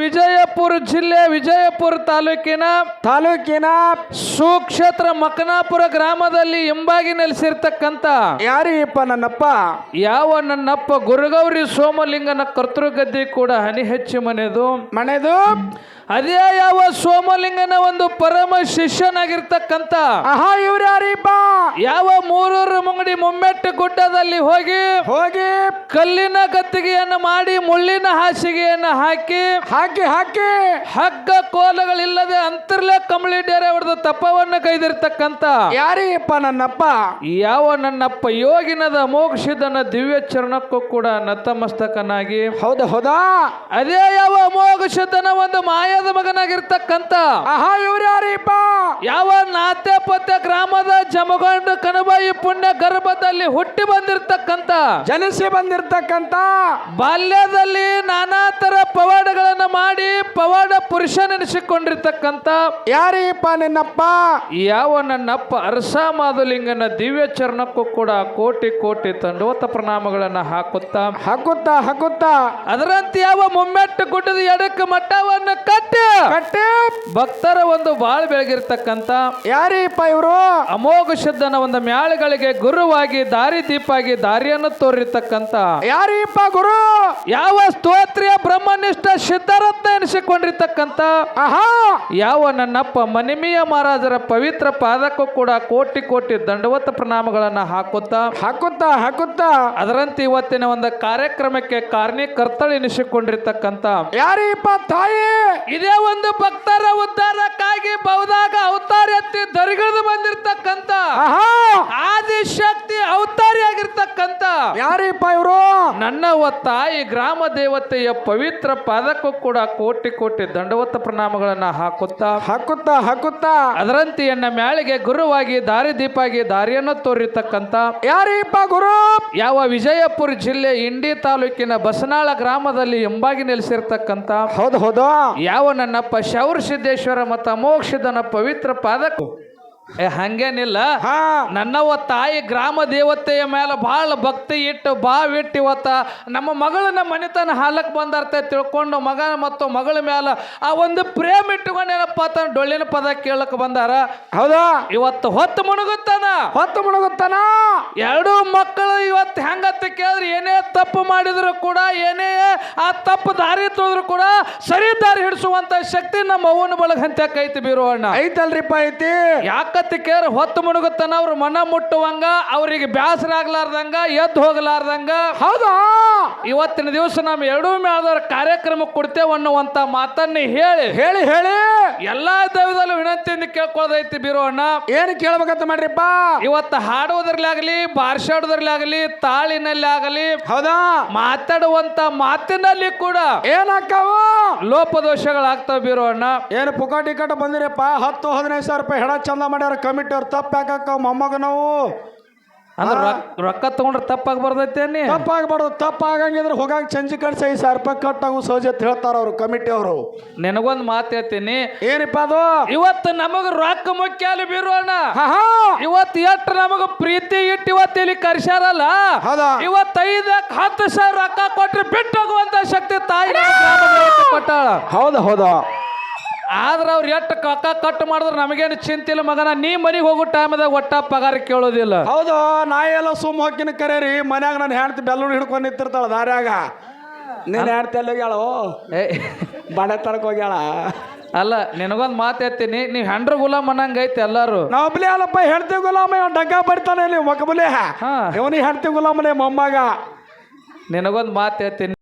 ವಿಜಯಪುರ ಜಿಲ್ಲೆ ವಿಜಯಪುರ ತಾಲೂಕಿನ ಸುಕ್ಷೇತ್ರ ಮಕನಾಪುರ ಗ್ರಾಮದಲ್ಲಿ ಹಿಂಬಾಗಿ ನೆಲೆಸಿರ್ತಕ್ಕಂಥ ಯಾರಿಪ್ಪ ನನ್ನಪ್ಪ? ಯಾವ ನನ್ನಪ್ಪ ಗುರುಗೌರಿ ಸೋಮಲಿಂಗನ ಕರ್ತೃಗದ್ದೆ ಕೂಡ ಹನಿ ಹೆಚ್ಚಿ ಮನೆದು ಅದೇ ಯಾವ ಸೋಮಲಿಂಗನ ಒಂದು ಪರಮ ಶಿಷ್ಯನಾಗಿರ್ತಕ್ಕಂಥ ಇವ್ರು ಯಾರಿಪ್ಪ? ಯಾವ ಮೂರೂರು ಮುಂಗಡಿ ಮುಮ್ಮೆಟ್ಟು ಗುಡ್ಡದಲ್ಲಿ ಹೋಗಿ ಕಲ್ಲಿನ ಗತ್ತಿಗೆಯನ್ನು ಮಾಡಿ ಮುಳ್ಳಿನ ಹಾಸಿಗೆಯನ್ನು ಹಾಕಿ ಹಗ್ಗ ಕೋಲಗಳಿಲ್ಲದೆ ಅಂತರ್ಲೆ ಕಂಬಳಿ ಡೇರೆ ಹೊಡೆದು ತಪವನ್ನು ಕೈದಿರ್ತಕ್ಕಂಥ ಯಾರಿಪ್ಪ ನನ್ನಪ್ಪ? ಯಾವ ನನ್ನಪ್ಪ ಯೋಗಿನದ ಮೋಕ್ಷಿದನ ದಿವ್ಯ ಚರಣಕ್ಕೂ ಕೂಡ ನತಮಸ್ತಕನಾಗಿ ಹೌದಾ ಅದೇ ಯಾವ ಮೋಕ್ಷಿದನ ಒಂದು ಮಾಯದ ಮಗನಾಗಿರ್ತಕ್ಕಂಥ ಇವ್ರು ಯಾರಿಪ್ಪ? ಯಾವ ನಾತ್ಯಪತ್ಯ ಗ್ರಾಮದ ಜಮಗೊಂಡು ಕನಬಾಯಿ ಪುಣ್ಯ ಗರ್ಭದಲ್ಲಿ ಹುಟ್ಟಿ ಜನಿಸಿ ಬಂದಿರ್ತಕ್ಕಂಥ ಬಾಲ್ಯದಲ್ಲಿ ನಾನಾ ತರ ಪವಾಡಗಳನ್ನು ಮಾಡಿ ಪವಾಡ ಪುರುಷನೆನಿಸಿಕೊಂಡಿರ್ತಕ್ಕಂಥ ಯಾರಿಪ್ಪ ನಿನ್ನಪ್ಪ? ಯಾವ ನನ್ನಪ್ಪ ಅರಸ ಮಾಧುಲಿಂಗನ ದಿವ್ಯ ಚರಣಕ್ಕೂ ಕೂಡ ಕೋಟಿ ಕೋಟಿ ತಂಡೋತ ಪ್ರಣಾಮಗಳನ್ನ ಹಾಕುತ್ತಾ ಅದರಂತೆ ಯಾವ ಮುಮ್ಮೆಟ್ಟು ಗುಡ್ಡದ ಎಡಕ್ಕೆ ಮಟ್ಟವನ್ನು ಕಟ್ಟಿ ಭಕ್ತರ ಒಂದು ಬಾಳ್ ಬೆಳಗಿರ್ತಕ್ಕಂಥ ಯಾರಿಪ್ಪ ಇವರು? ಅಮೋಘ ಶುದ್ಧನ ಒಂದು ಮ್ಯಾಳಗಳಿಗೆ ಗುರುವಾಗಿ ದಾರಿ ದೀಪಾಗಿ ದಾರಿಯನ್ನು ತೋರಿರ್ತಕ್ಕಂಥ ಯಾರಿಪ್ಪ ಗುರು? ಯಾವ ಸ್ತೋತ್ರಿಯ ಬ್ರಹ್ಮನಿಷ್ಠ ಸಿದ್ಧಾರತ್ನ ಎನಿಸಿಕೊಂಡಿರ್ತಕ್ಕಂಥ ಯಾವ ನನ್ನಪ್ಪ ಮನಿಮಿಯ ಮಹಾರಾಜರ ಪವಿತ್ರ ಪಾದಕ್ಕೂ ಕೂಡ ಕೋಟಿ ಕೋಟಿ ದಂಡವತ ಪ್ರಣಾಮಗಳನ್ನ ಹಾಕುತ್ತಾ ಅದರಂತೆ ಇವತ್ತಿನ ಒಂದು ಕಾರ್ಯಕ್ರಮಕ್ಕೆ ಕಾರಣೀಕರ್ತಳು ಎನಿಸಿಕೊಂಡಿರ್ತಕ್ಕಂಥ ಯಾರಿಪ್ಪ ತಾಯಿ? ಇದೇ ಒಂದು ಭಕ್ತರ ಉದ್ಧಾರಕ್ಕಾಗಿ ಬಹುದಾಗ ಅವತಾರ ಎತ್ತಿ ದರಿಗಿಳಿದು ಬಂದಿರತಕ್ಕಂತ ಆದಿಶಕ್ತಿ ಅವತಾರಿಯಾಗಿರ್ತಕ್ಕಂತ ಯಾರಿಪ್ಪ ಇವರು? ನನ್ನ ತಾಯಿ ಗ್ರಾಮ ದೇವತೆಯ ಪವಿತ್ರ ಪಾದಕ್ಕೂ ಕೂಡ ಕೋಟಿ ಕೋಟಿ ದಂಡವತ ಪ್ರಣಾಮಗಳನ್ನ ಹಾಕುತ್ತಾ ಅದರಂತೆ ಎನ್ನ ಮ್ಯಾಳಿಗೆ ಗುರುವಾಗಿ ದಾರಿ ದೀಪಾಗಿ ದಾರಿಯನ್ನು ತೋರಿರ್ತಕ್ಕಂತ ಯಾರಿಪ್ಪ ಗುರು? ಯಾವ ವಿಜಯಪುರ ಜಿಲ್ಲೆ ಇಂಡಿ ತಾಲೂಕಿನ ಬಸನಾಳ ಗ್ರಾಮದಲ್ಲಿ ಎಂಬಾಗಿ ನೆಲೆಸಿರ್ತಕ್ಕಂತ ಹೌದು ಯಾವ ನನ್ನಪ್ಪ ಶೌರ ಸಿದ್ದೇಶ್ವರ ಮತ್ತು ಅಮೋಕ್ಷದನ ಪವಿತ್ರ ಪಾದಕ್ಕೂ ಹಂಗೇನಿಲ್ಲ ನನ್ನವ ತಾಯಿ ಗ್ರಾಮ ದೇವತೆಯ ಮೇಲೆ ಬಹಳ ಭಕ್ತಿ ಇಟ್ಟು ಬಾವಿಟ್ಟು ಇವತ್ತ ನಮ್ಮ ಮಗಳನ್ನ ಮನೆತನ ಹಾಲಕ್ ಬಂದಾರ್ತ ತಿಳ್ಕೊಂಡು ಮಗ ಮತ್ತು ಮಗಳ ಮೇಲೆ ಆ ಒಂದು ಪ್ರೇಮ ಇಟ್ಟುಕೊಂಡು ಏನಪ್ಪ ತನ್ನ ಡೊಳ್ಳಿನ ಪದ ಕೇಳಕ್ ಬಂದಾರ. ಹೌದಾ? ಇವತ್ತು ಹೊತ್ತು ಮುಣಗುತ್ತಾನ ಎರಡು ಮಕ್ಕಳು ಇವತ್ತು ಹೆಂಗತ್ತ ಕೇಳಿದ್ರೆ ಏನೇ ತಪ್ಪು ಮಾಡಿದ್ರು ಕೂಡ ಏನೇ ಆ ತಪ್ಪು ದಾರಿ ತೋದ್ರು ಕೂಡ ಸರಿ ದಾರಿ ಹಿಡಿಸುವಂತ ಶಕ್ತಿ ನಮ್ಮ ಅವ್ವನ ಬಳಗ ಅಂತ ಐತಿ ಬೀರೋಣ ಐತಲ್ರಿಪ್ಪ ಐತಿ. ಯಾಕ ಹೊತ್ತು ಮುಣಗುತ್ತಾನ ಅವ್ರ ಮನ ಮುಟ್ಟುವಂಗ ಅವ್ರಿಗೆ ಬ್ಯಾಸರ ಆಗ್ಲಾರ್ದಂಗ ಎದ್ದು ಹೋಗಲಾರ್ದಂಗ ಹೌದಾ ಇವತ್ತಿನ ದಿವಸ ನಾವು ಎರಡೂ ಮೇಳದವ್ರ ಕಾರ್ಯಕ್ರಮ ಕೊಡ್ತೇವೆ ಅನ್ನುವಂತ ಮಾತನ್ನ ಹೇಳಿ ಎಲ್ಲಾ ದೈವದಲ್ಲೂ ವಿನಂತಿಯಿಂದ ಕೇಳ್ಕೊಳ್ಳೋದೈತಿ ಬೀರೋಣ. ಏನು ಕೇಳ್ಬೇಕಂತ ಮಾಡ್ರಿಪ್ಪ? ಇವತ್ತು ಹಾಡುವುದ್ರಲ್ಲಿ ಆಗಲಿ ಬಾರ್ಸಾಡುದ್ರಲ್ಲಿ ಆಗಲಿ ತಾಳಿನಲ್ಲಿ ಆಗಲಿ ಹೌದಾ ಮಾತಾಡುವಂತ ಮಾತಿನಲ್ಲಿ ಕೂಡ ಏನಾಗ್ತಾವ ಲೋಪದೋಷಗಳಾಗ್ತಾವ ಬೀರೋಣ. ಏನು ಪುಕಾಟಿ ಕಟ್ಟ ಬಂದಿರಪ್ಪ 10-15 ಸಾವಿರ ರೂಪಾಯಿ ಹೆಣ ಚಂದ ಮಾಡ್ಯಾರ ಕಮಿಟಿ ಅವ್ರು. ತಪ್ಪು ಯಾಕ ಮೊಮ್ಮಗ ನಾವು ಅಂದ್ರೆ ರೊಕ್ಕ ತಗೊಂಡ್ರೆ ತಪ್ಪಾಗ್ಬಾರ್ದೈತೇನಿ? ತಪ್ಪಾಗಬಾರ್ದು. ತಪ್ಪಾಗಂಗಿದ್ರೆ ಹೋಗಾಗ ಚಂಜಿ ಕಟ್ಸಿ 5 ಸಾವಿರ ರೂಪಾಯಿ ಕಟ್ಟಂಗ ಸಹಜತ್ ಹೇಳ್ತಾರ ಅವ್ರು ಕಮಿಟಿ ಅವರು. ನಿನಗೊಂದು ಮಾತು ಹೇಳ್ತೀನಿ. ಏನಿಪ್ಪ ಅದು? ಇವತ್ತು ನಮಗ ರೊಕ್ಕ ಮುಖ್ಯ ಅಲ್ಲಿ ಬೀರೋಣ. ಇವತ್ತು ಎಷ್ಟು ನಮಗ ಪ್ರೀತಿ ಇಟ್ಟು ಇವತ್ತು ಇಲ್ಲಿ ಕರ್ಸ್ಯಾರಲ್ಲ, ಇವತ್ತು 5-10 ಸಾವಿರ ರೊಕ್ಕ ಕೊಟ್ರೆ ಬಿಟ್ಟು ಹೋಗುವಂತ ಶಕ್ತಿ ತಾಯಿ ಕೊಟ್ಟಾಳ. ಹೌದಾ ಆದ್ರೆ ಅವ್ರು ಎಷ್ಟು ರೊಕ್ಕ ಕಟ್ ಮಾಡಿದ್ರೆ ನಮಗೇನು ಚಿಂತಿಲ್ಲ ಮಗನ. ನೀ ಮನೆಗೆ ಹೋಗೋ ಟೈಮ್ದಾಗ ಒಟ್ಟ ಪಗಾರ ಕೇಳೋದಿಲ್ಲ. ಹೌದು ನಾ ಎಲ್ಲ ಸುಮ್ಮ ಹೊಕ್ಕಿನ ಕರೇರಿ ಮನ್ಯಾಗ ನಾನು ಹೆಣ್ತಿ ಬೆಲ್ಲೂರು ಹಿಡ್ಕೊಂಡು ನಿಂತಿರ್ತಾಳ ದಾರ್ಯಾಗ. ನೀನು ಹೆಣ್ತಿ ಎಲ್ಲ ಹೋಗ್ಯಾಳ ಬಡೆ ತರಕ್ ಹೋಗ್ಯಾಳ. ಅಲ್ಲ ನಿನಗೊಂದು ಮಾತು ಹೇಳ್ತೀನಿ, ನೀವು ಹೆಂಡ್ರ ಗುಲಾಮ್ ಅನ್ನಂಗ ಐತಿ ಎಲ್ಲಾರು. ನಾವೊಬ್ಲೆ ಅಲ್ಲಪ್ಪ ಹೆಣ್ತಿ ಗುಲಾಮ ಡಗ್ಗ ಬರ್ತಾನೆ ಇಲ್ಲಿ ಮಕಬುಲೆ ಇವನಿಗೆ ಹೆಣ್ತಿ ಗುಲಾಮನೆ ಮೊಮ್ಮಗ. ನಿನಗೊಂದು ಮಾತು ಹೇಳ್ತೀನಿ.